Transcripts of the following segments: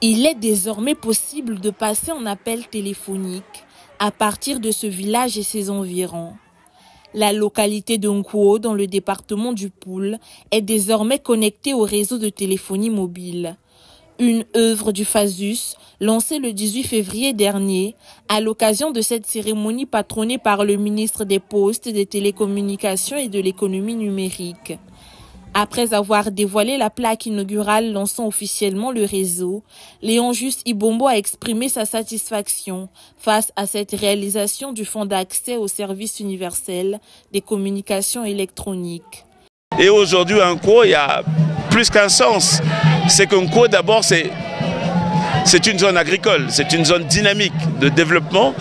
Il est désormais possible de passer en appel téléphonique à partir de ce village et ses environs. La localité de Nkuo, dans le département du Poul, est désormais connectée au réseau de téléphonie mobile. Une œuvre du FASUS, lancée le 18 février dernier, à l'occasion de cette cérémonie patronnée par le ministre des Postes, des Télécommunications et de l'Économie numérique. Après avoir dévoilé la plaque inaugurale lançant officiellement le réseau, Léon Juste Ibombo a exprimé sa satisfaction face à cette réalisation du Fonds d'accès aux services universels des communications électroniques. Et aujourd'hui, en Nkuo, il y a plus qu'un sens. C'est que Nkuo, d'abord, c'est une zone agricole, c'est une zone dynamique de développement.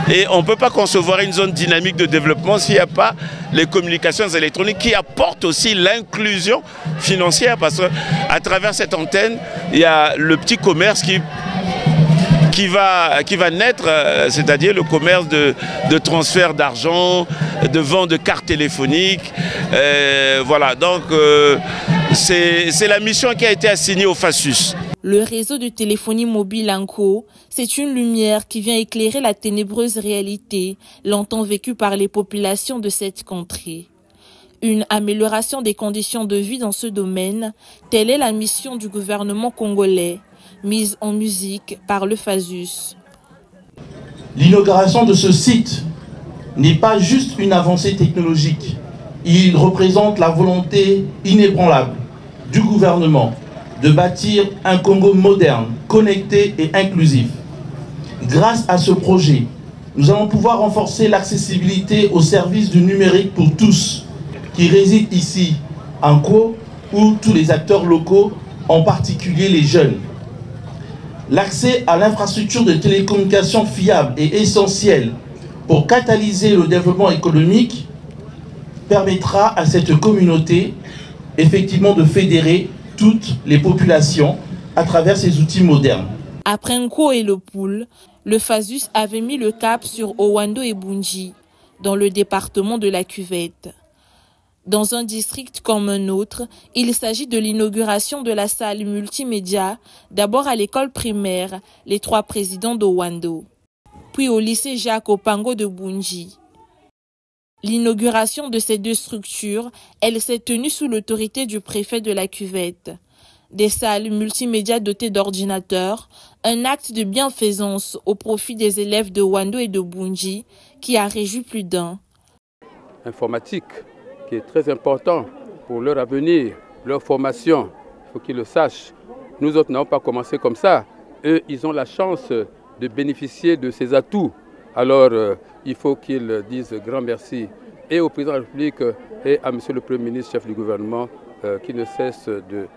Et on ne peut pas concevoir une zone dynamique de développement s'il n'y a pas les communications électroniques qui apportent aussi l'inclusion financière. Parce qu'à travers cette antenne, il y a le petit commerce qui va naître, c'est-à-dire le commerce de transfert d'argent, de vente de cartes téléphoniques. Voilà, donc c'est la mission qui a été assignée au FASUS. Le réseau de téléphonie mobile Nkuo, c'est une lumière qui vient éclairer la ténébreuse réalité longtemps vécue par les populations de cette contrée. Une amélioration des conditions de vie dans ce domaine, telle est la mission du gouvernement congolais, mise en musique par le FASUS. L'inauguration de ce site n'est pas juste une avancée technologique. Il représente la volonté inébranlable du gouvernement de bâtir un Congo moderne, connecté et inclusif. Grâce à ce projet, nous allons pouvoir renforcer l'accessibilité aux services du numérique pour tous qui résident ici, en Nkuo, ou tous les acteurs locaux, en particulier les jeunes. L'accès à l'infrastructure de télécommunications fiable et essentielle pour catalyser le développement économique permettra à cette communauté effectivement de fédérer toutes les populations à travers ces outils modernes. Après Nkuo et le Poul, le FASUS avait mis le cap sur Owando et Bunji, dans le département de la Cuvette. Dans un district comme un autre, il s'agit de l'inauguration de la salle multimédia, d'abord à l'école primaire, les 3 présidents d'Owando, puis au lycée Jacques Opango de Bunji. L'inauguration de ces 2 structures, elle s'est tenue sous l'autorité du préfet de la Cuvette. Des salles multimédia dotées d'ordinateurs, un acte de bienfaisance au profit des élèves de Owando et de Bunji qui a réjoui plus d'un. Informatique, qui est très important pour leur avenir, leur formation, il faut qu'ils le sachent. Nous autres n'avons pas commencé comme ça. Eux, ils ont la chance de bénéficier de ces atouts. Alors, il faut qu'ils disent grand merci et au président de la République et à monsieur le Premier ministre, chef du gouvernement, qui ne cesse de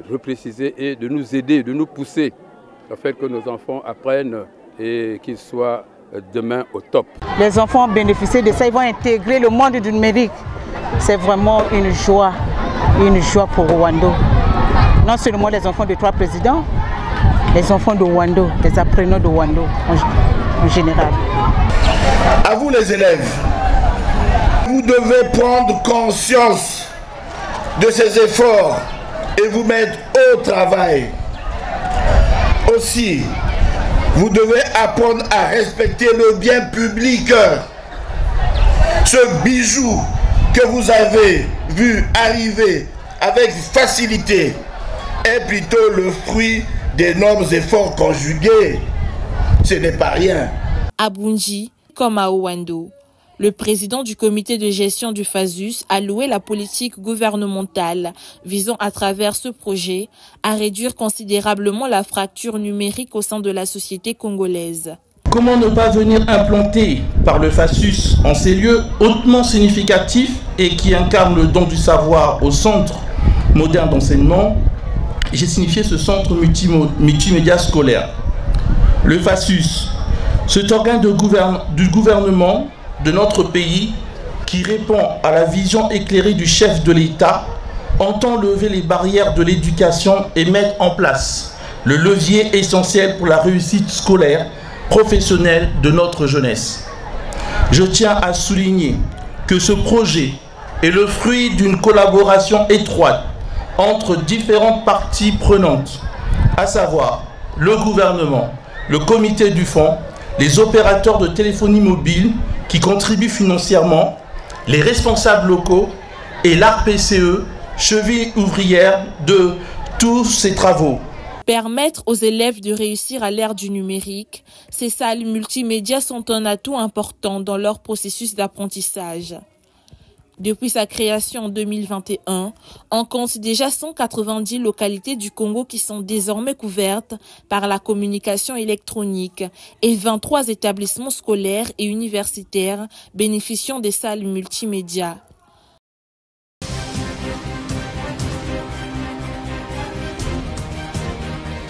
repréciser et de nous aider, de nous pousser, afin que nos enfants apprennent et qu'ils soient demain au top. Les enfants bénéficient de ça, ils vont intégrer le monde du numérique. C'est vraiment une joie pour Owando. Non seulement les enfants de 3 présidents, les enfants de Owando, les apprenants de Owando en général. À vous les élèves, vous devez prendre conscience de ces efforts et vous mettre au travail. Aussi, vous devez apprendre à respecter le bien public. Ce bijou que vous avez vu arriver avec facilité est plutôt le fruit d'énormes efforts conjugués. Ce n'est pas rien. À Bunji, comme à Owando, le président du comité de gestion du FASUS a loué la politique gouvernementale visant à travers ce projet à réduire considérablement la fracture numérique au sein de la société congolaise. Comment ne pas venir implanter par le FASUS en ces lieux hautement significatifs et qui incarnent le don du savoir au centre moderne d'enseignement? J'ai signifié ce centre multimédia scolaire. Le FASUS, cet organe du gouvernement de notre pays qui répond à la vision éclairée du chef de l'État, entend lever les barrières de l'éducation et mettre en place le levier essentiel pour la réussite scolaire, professionnelle de notre jeunesse. Je tiens à souligner que ce projet est le fruit d'une collaboration étroite entre différentes parties prenantes, à savoir le gouvernement, le comité du fonds, les opérateurs de téléphonie mobile qui contribuent financièrement, les responsables locaux et l'ARPCE, cheville ouvrière de tous ces travaux. Permettre aux élèves de réussir à l'ère du numérique, ces salles multimédia sont un atout important dans leur processus d'apprentissage. Depuis sa création en 2021, on compte déjà 190 localités du Congo qui sont désormais couvertes par la communication électronique et 23 établissements scolaires et universitaires bénéficiant des salles multimédia.